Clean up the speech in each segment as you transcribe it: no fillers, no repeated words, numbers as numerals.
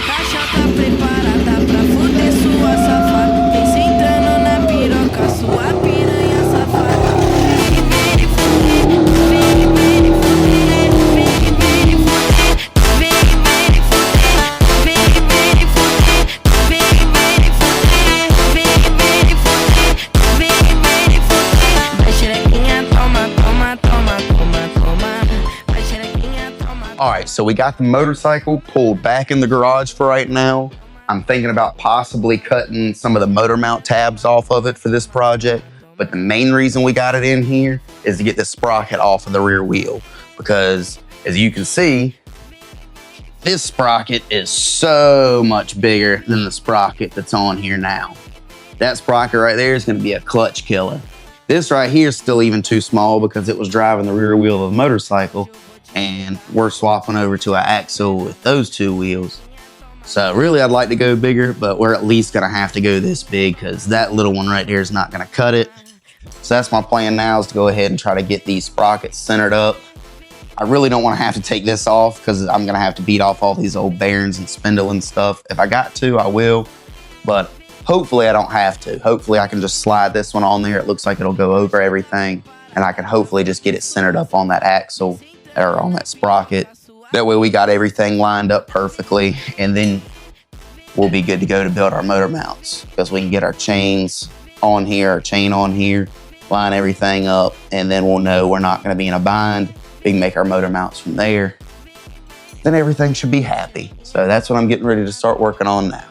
Caixa tá preparada pra fuder sua safada. Vem sentando na piroca, sua piranha safada. Vem me fuder, vem me fuder, vem me fuder, vem me fuder, vem me fuder, vem me fuder, vem me fuder, vem me fuder. Vai xerequinha, toma, toma, toma, toma, toma. Vai xerequinha, toma. All right, so we got the motorcycle pulled back in the garage for right now. I'm thinking about possibly cutting some of the motor mount tabs off of it for this project, but the main reason we got it in here is to get the sprocket off of the rear wheel, because as you can see, this sprocket is so much bigger than the sprocket that's on here now. That sprocket right there is gonna be a clutch killer. This right here is still even too small because it was driving the rear wheel of the motorcycle, and we're swapping over to an axle with those two wheels. So really I'd like to go bigger, but we're at least gonna have to go this big because that little one right there is not gonna cut it. So that's my plan now, is to go ahead and try to get these sprockets centered up. I really don't wanna have to take this off because I'm gonna have to beat off all these old bearings and spindle and stuff. If I got to, I will, but hopefully I don't have to. Hopefully I can just slide this one on there. It looks like it'll go over everything, and I can hopefully just get it centered up on that axle or on that sprocket. That way we got everything lined up perfectly, and then we'll be good to go to build our motor mounts, because we can get our chains on here, our chain on here, line everything up, and then we'll know we're not gonna be in a bind. We can make our motor mounts from there. Then everything should be happy. So that's what I'm getting ready to start working on now.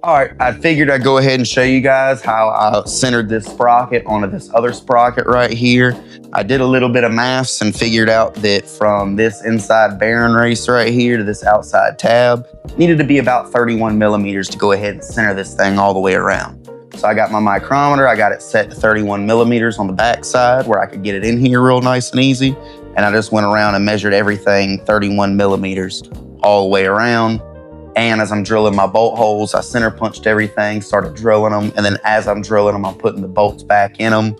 All right, I figured I'd go ahead and show you guys how I centered this sprocket onto this other sprocket right here. I did a little bit of maths and figured out that from this inside bearing race right here to this outside tab, needed to be about 31 millimeters to go ahead and center this thing all the way around. So I got my micrometer, I got it set to 31 millimeters on the back side where I could get it in here real nice and easy. And I just went around and measured everything 31 millimeters all the way around. And as I'm drilling my bolt holes, I center punched everything, started drilling them. And then as I'm drilling them, I'm putting the bolts back in them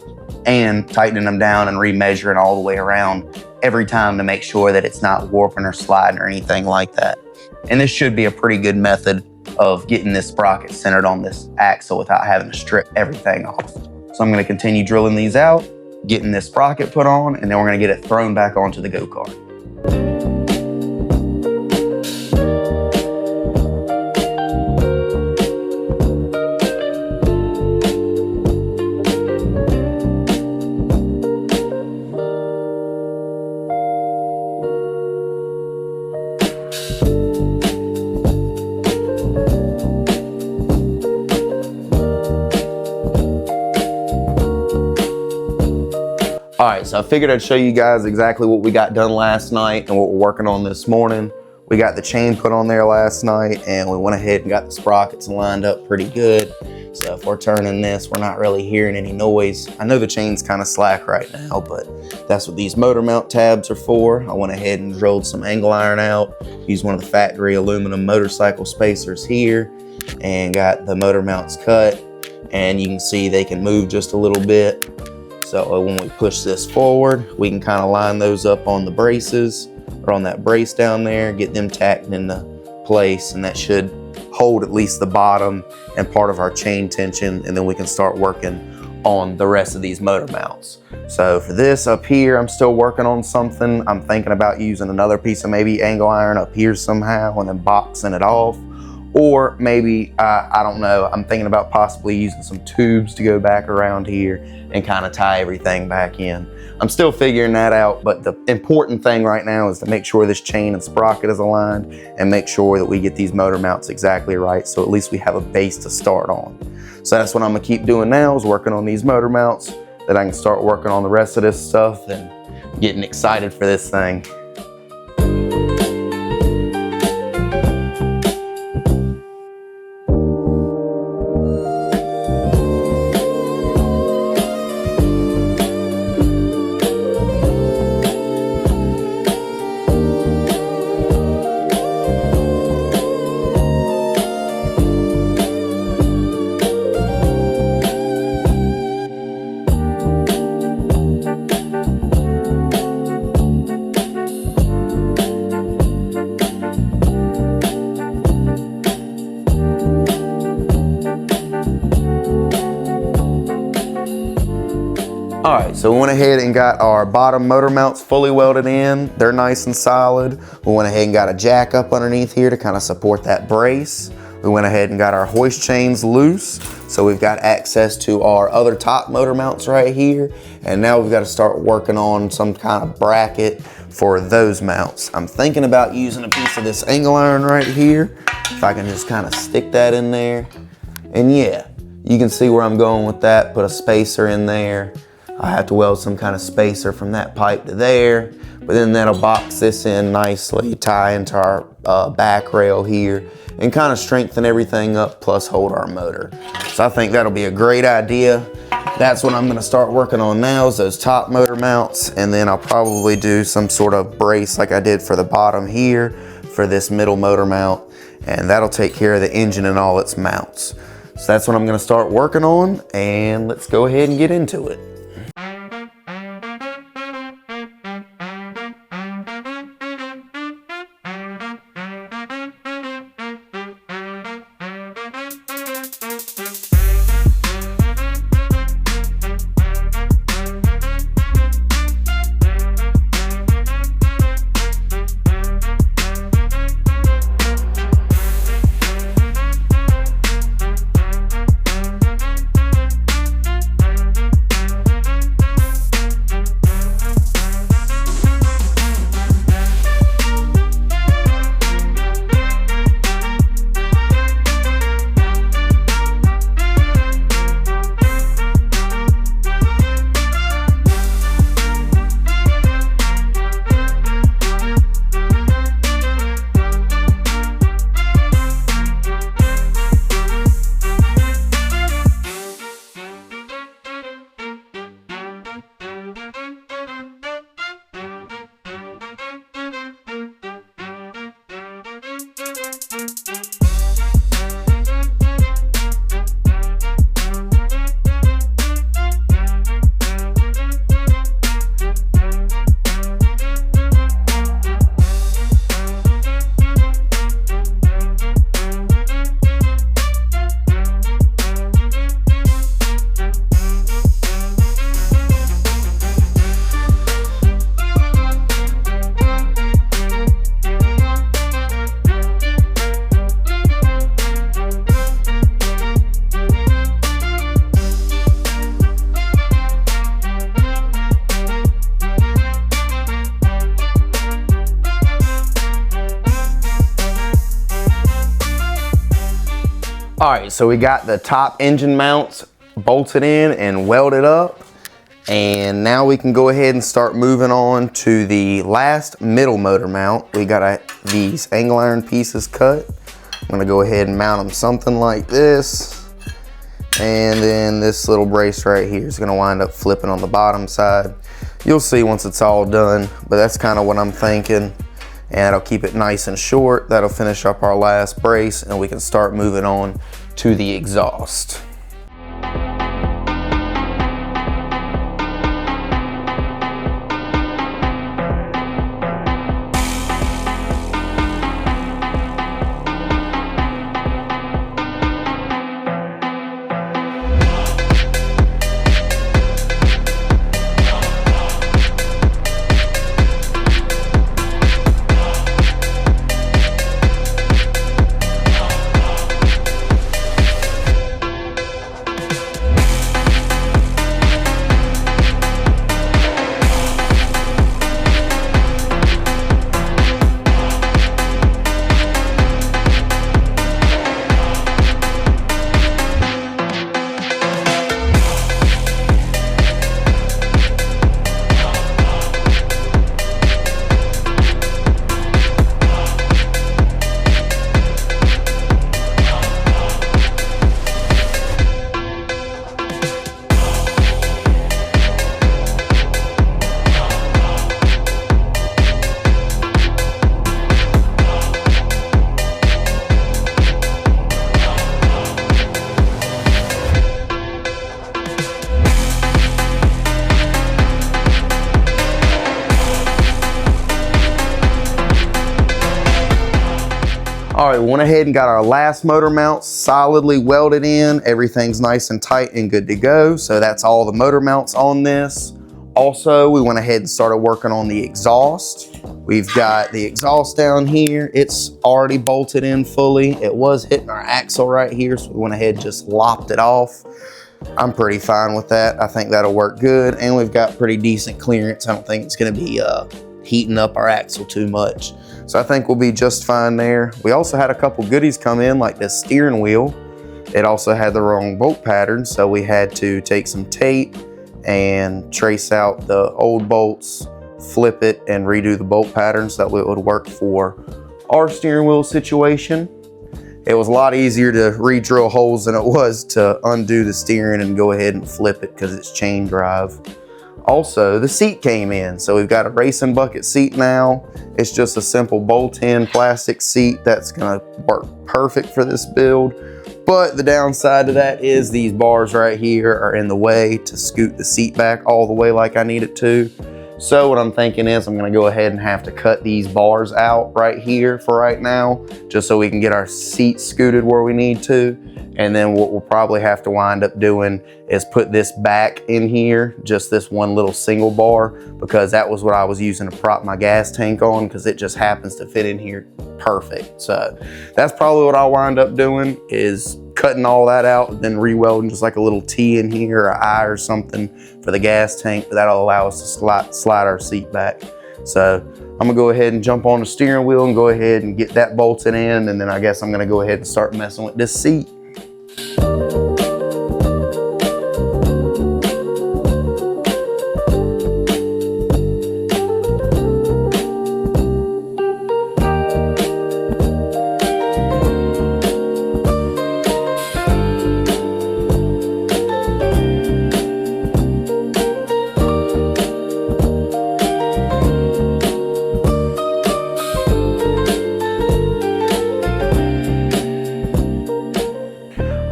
and tightening them down and remeasuring all the way around every time to make sure that it's not warping or sliding or anything like that. And this should be a pretty good method of getting this sprocket centered on this axle without having to strip everything off. So I'm gonna continue drilling these out, getting this sprocket put on, and then we're gonna get it thrown back onto the go-kart. All right, so I figured I'd show you guys exactly what we got done last night and what we're working on this morning. We got the chain put on there last night, and we went ahead and got the sprockets lined up pretty good. So if we're turning this, we're not really hearing any noise. I know the chain's kind of slack right now, but that's what these motor mount tabs are for. I went ahead and drilled some angle iron out, used one of the factory aluminum motorcycle spacers here, and got the motor mounts cut. And you can see they can move just a little bit. So when we push this forward, we can kind of line those up on the braces or on that brace down there, get them tacked into place, and that should hold at least the bottom and part of our chain tension, and then we can start working on the rest of these motor mounts. So for this up here, I'm still working on something. I'm thinking about using another piece of maybe angle iron up here somehow and then boxing it off. Or maybe, I don't know, I'm thinking about possibly using some tubes to go back around here and kind of tie everything back in. I'm still figuring that out, but the important thing right now is to make sure this chain and sprocket is aligned and make sure that we get these motor mounts exactly right, so at least we have a base to start on. So that's what I'm gonna keep doing now, is working on these motor mounts, that I can start working on the rest of this stuff and getting excited for this thing. All right, so we went ahead and got our bottom motor mounts fully welded in. They're nice and solid. We went ahead and got a jack up underneath here to kind of support that brace. We went ahead and got our hoist chains loose. So we've got access to our other top motor mounts right here. And now we've got to start working on some kind of bracket for those mounts. I'm thinking about using a piece of this angle iron right here. If I can just kind of stick that in there. And yeah, you can see where I'm going with that. Put a spacer in there. I have to weld some kind of spacer from that pipe to there, but then that'll box this in nicely, tie into our back rail here, and kind of strengthen everything up, plus hold our motor. So I think that'll be a great idea. That's what I'm gonna start working on now, is those top motor mounts, and then I'll probably do some sort of brace like I did for the bottom here for this middle motor mount, and that'll take care of the engine and all its mounts. So that's what I'm gonna start working on, and let's go ahead and get into it. All right, so we got the top engine mounts bolted in and welded up. And now we can go ahead and start moving on to the last middle motor mount. We got these angle iron pieces cut. I'm gonna go ahead and mount them something like this. And then this little brace right here is gonna wind up flipping on the bottom side. You'll see once it's all done, but that's kind of what I'm thinking. And that'll keep it nice and short. That'll finish up our last brace, and we can start moving on to the exhaust. right, we went ahead and got our last motor mount solidly welded in. Everything's nice and tight and good to go. So that's all the motor mounts on this. Also, we went ahead and started working on the exhaust. We've got the exhaust down here. It's already bolted in fully. It was hitting our axle right here, so we went ahead and just lopped it off. I'm pretty fine with that. I think that'll work good. And we've got pretty decent clearance. I don't think it's gonna be heating up our axle too much. So I think we'll be just fine there. We also had a couple goodies come in, like this steering wheel. It also had the wrong bolt pattern, so we had to take some tape and trace out the old bolts, flip it, and redo the bolt pattern so that it would work for our steering wheel situation. It was a lot easier to re-drill holes than it was to undo the steering and go ahead and flip it because it's chain drive. Also, the seat came in, so we've got a racing bucket seat now. It's just a simple bolt-in plastic seat that's gonna work perfect for this build. But the downside to that is these bars right here are in the way to scoot the seat back all the way like I need it to. So what I'm thinking is I'm gonna go ahead and have to cut these bars out right here for right now, just so we can get our seat scooted where we need to. And then what we'll probably have to wind up doing is put this back in here, just this one little single bar, because that was what I was using to prop my gas tank on, because it just happens to fit in here perfect. So that's probably what I'll wind up doing, is cutting all that out, then re-welding just like a little T in here, or an I or something for the gas tank, but that'll allow us to slide our seat back. So I'm gonna go ahead and jump on the steering wheel and go ahead and get that bolted in, and then I guess I'm gonna go ahead and start messing with this seat.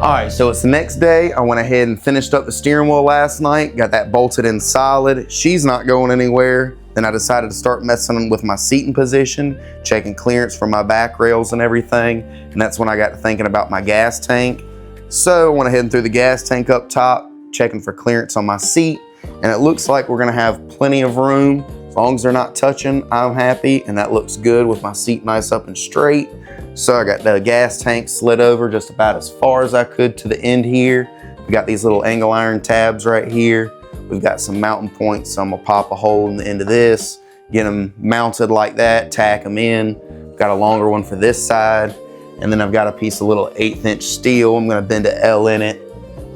All right, so it's the next day. I went ahead and finished up the steering wheel last night, got that bolted in solid. She's not going anywhere. Then I decided to start messing with my seating position, checking clearance for my back rails and everything. And that's when I got to thinking about my gas tank. So I went ahead and threw the gas tank up top, checking for clearance on my seat. And it looks like we're gonna have plenty of room. As long as they're not touching, I'm happy. And that looks good with my seat nice up and straight. So I got the gas tank slid over just about as far as I could to the end here. We got these little angle iron tabs right here. We've got some mounting points, so I'm gonna pop a hole in the end of this, get them mounted like that, tack them in. Got a longer one for this side. And then I've got a piece of little 1/8 inch steel. I'm gonna bend an L in it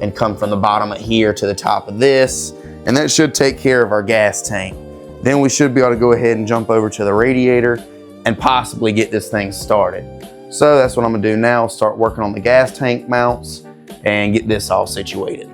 and come from the bottom of here to the top of this. And that should take care of our gas tank. Then we should be able to go ahead and jump over to the radiator and possibly get this thing started. So that's what I'm gonna do now, start working on the gas tank mounts and get this all situated.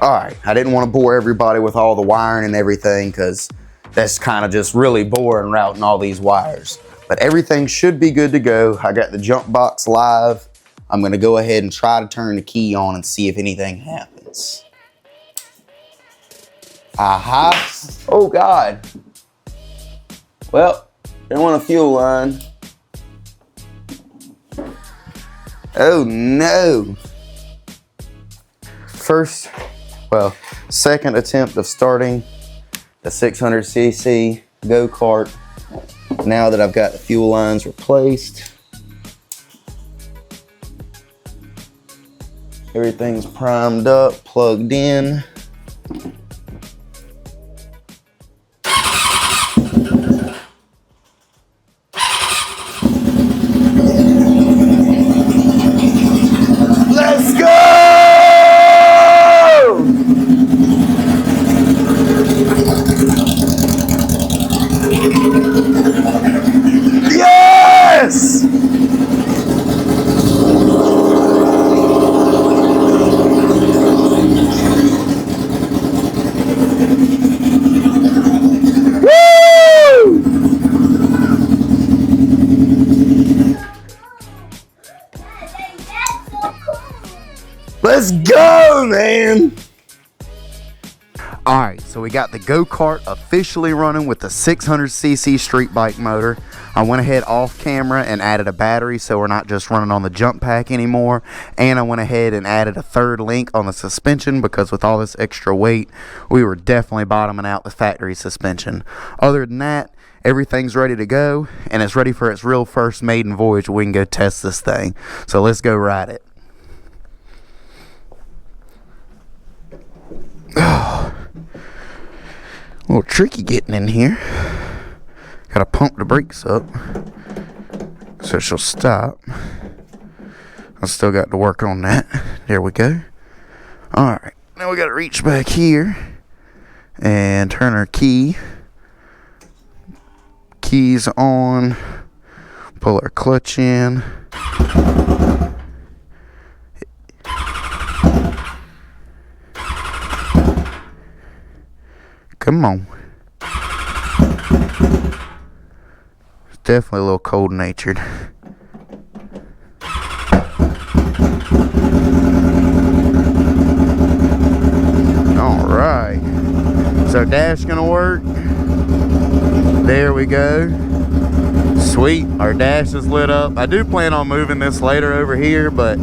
All right, I didn't want to bore everybody with all the wiring and everything because that's kind of just really boring routing all these wires. But everything should be good to go. I got the jump box live. I'm gonna go ahead and try to turn the key on and see if anything happens. Aha, oh God. Well, they want a fuel line. Oh no. Second attempt of starting the 600cc Go-Kart. Now that I've got the fuel lines replaced. Everything's primed up, plugged in. Let's go! Yes! Woo! Let's go, man! Alright, so we got the Go-Kart officially running with the 600cc street bike motor. I went ahead off camera and added a battery so we're not just running on the jump pack anymore. And I went ahead and added a third link on the suspension because with all this extra weight, we were definitely bottoming out the factory suspension. Other than that, everything's ready to go and it's ready for its real first maiden voyage. We can go test this thing. So let's go ride it. Oh, a little tricky getting in here. Gotta pump the brakes up so she'll stop. I still got to work on that. There we go. Alright, now we gotta reach back here and turn our key. Keys on. Pull our clutch in. Come on. It's definitely a little cold-natured. Alright. Is our dash gonna work? There we go. Sweet. Our dash is lit up. I do plan on moving this later over here, but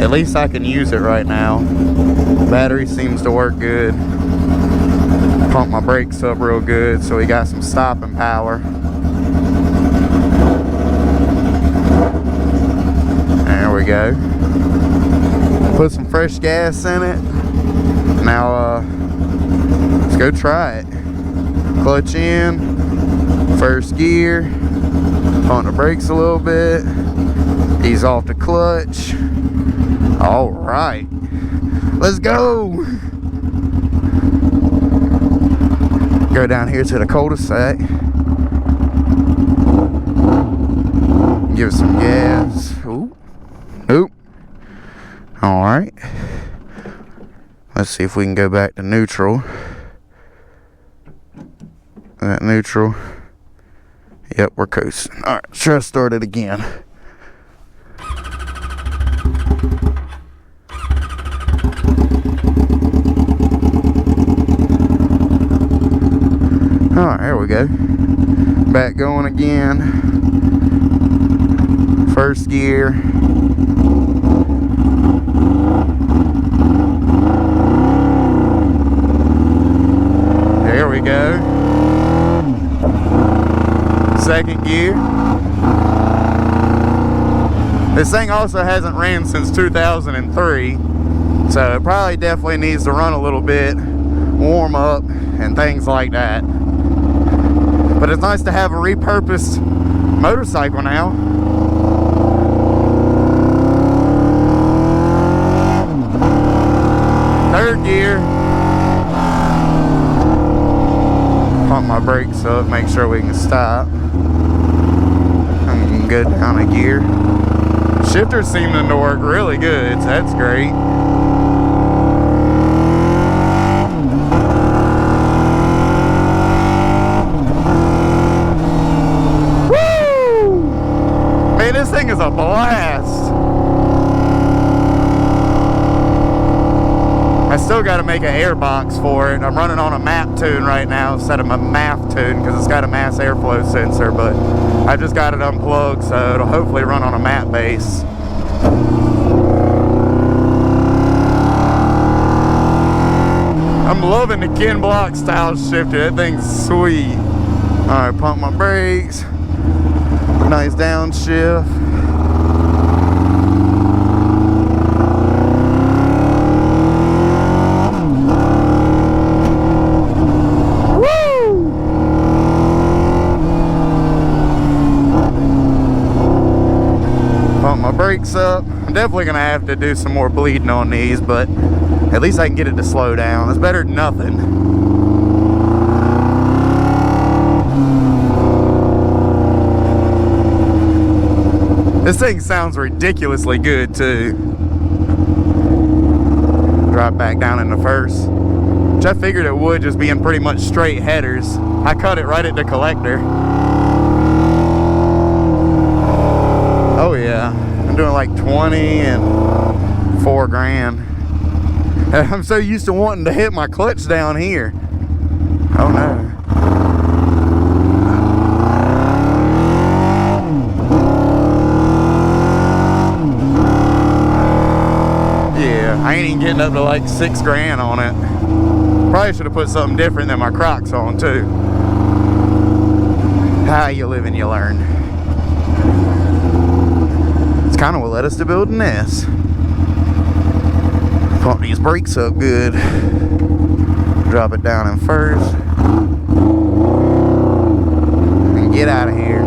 at least I can use it right now. Battery seems to work good. Pump my brakes up real good so we got some stopping power. There we go. Put some fresh gas in it. Now let's go try it. Clutch in, first gear, pump the brakes a little bit, ease off the clutch. All right, let's go. Go down here to the cul-de-sac. Give it some gas. Ooh. Oop. All right. Let's see if we can go back to neutral. That neutral. Yep, we're coasting. All right, let's try to start it again. Alright, there we go. Back going again. First gear. There we go. Second gear. This thing also hasn't ran since 2003, so it probably definitely needs to run a little bit, warm up, and things like that. But it's nice to have a repurposed motorcycle now. Third gear. Pump my brakes up, make sure we can stop. And go down a gear. Shifter's seeming to work really good, so that's great. is a blast. I still got to make an air box for it. I'm running on a map tune right now instead of a MAF tune because it's got a mass airflow sensor, but I just got it unplugged, so it'll hopefully run on a map base. I'm loving the Ken Block style shifter. That thing's sweet. All right, pump my brakes. Nice downshift. Brakes up. I'm definitely gonna have to do some more bleeding on these, but at least I can get it to slow down. It's better than nothing. This thing sounds ridiculously good too. Drop back down into first, which I figured it would, just being pretty much straight headers. I cut it right at the collector. Oh yeah. I'm doing like 20 and 4 grand. And I'm so used to wanting to hit my clutch down here. Oh no. Yeah, I ain't even getting up to like 6 grand on it. Probably should have put something different than my Crocs on too. How you live and you learn. It's kind of what led us to building this. Pump these brakes up good. Drop it down in first. And get out of here.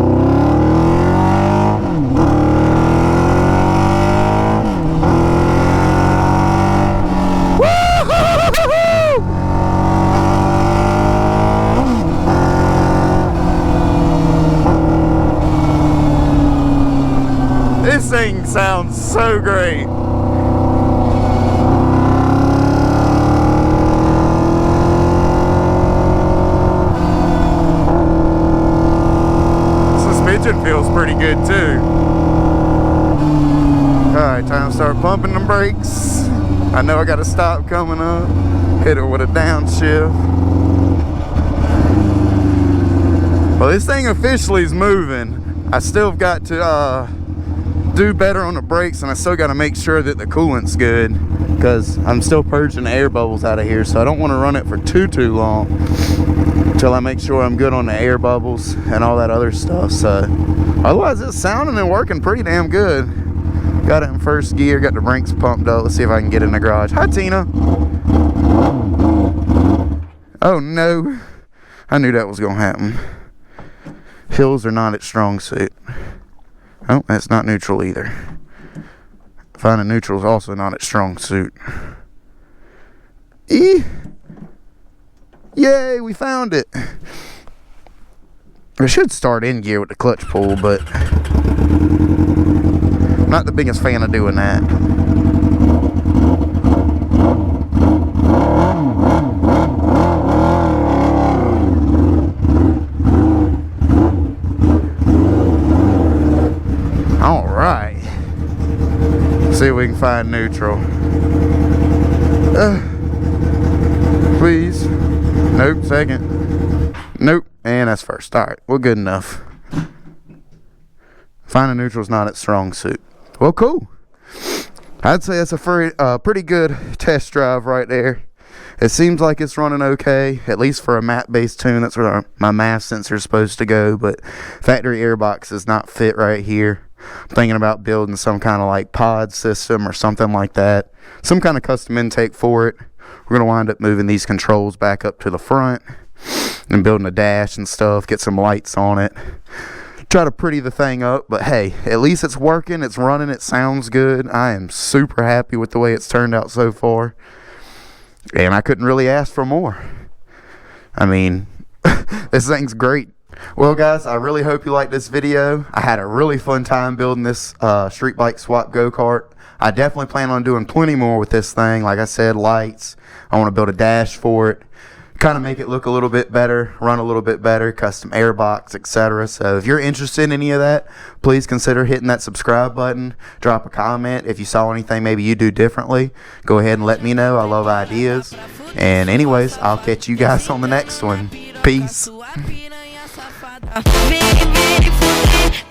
This thing sounds so great. Suspension feels pretty good too. Alright, time to start pumping the brakes. I know I got a stop coming up. Hit it with a downshift. Well, this thing officially is moving. I still got to do better on the brakes, and I still got to make sure that the coolant's good because I'm still purging the air bubbles out of here, so I don't want to run it for too long until I make sure I'm good on the air bubbles and all that other stuff. So otherwise it's sounding and working pretty damn good. Got it in first gear, got the brakes pumped up. Let's see if I can get in the garage. Hi Tina. Oh no, I knew that was gonna happen. Hills are not its strong suit. Oh, that's not neutral either. Finding neutral is also not its strong suit. Yay, we found it. I should start in gear with the clutch pull, but I'm not the biggest fan of doing that. Alright. See if we can find neutral. Please. Nope, second. Nope. And that's first. Alright, we're good enough. Finding neutral is not its strong suit. Well, cool. I'd say that's a pretty good test drive right there. It seems like it's running okay, at least for a map-based tune. That's where my MAF sensor is supposed to go, but factory airbox does not fit right here. I'm thinking about building some kind of like pod system or something like that. Some kind of custom intake for it. We're going to wind up moving these controls back up to the front and building a dash and stuff, get some lights on it. Try to pretty the thing up, but hey, at least it's working, it's running, it sounds good. I am super happy with the way it's turned out so far. And I couldn't really ask for more. I mean, this thing's great. Well guys, I really hope you liked this video. I had a really fun time building this street bike swap go-kart. I definitely plan on doing plenty more with this thing. Like I said, lights. I want to build a dash for it. kind of make it look a little bit better, run a little bit better, custom airbox, etc. So if you're interested in any of that, please consider hitting that subscribe button. Drop a comment if you saw anything maybe you do differently. Go ahead and let me know. I love ideas. And anyways, I'll catch you guys on the next one. Peace. Vem, vem,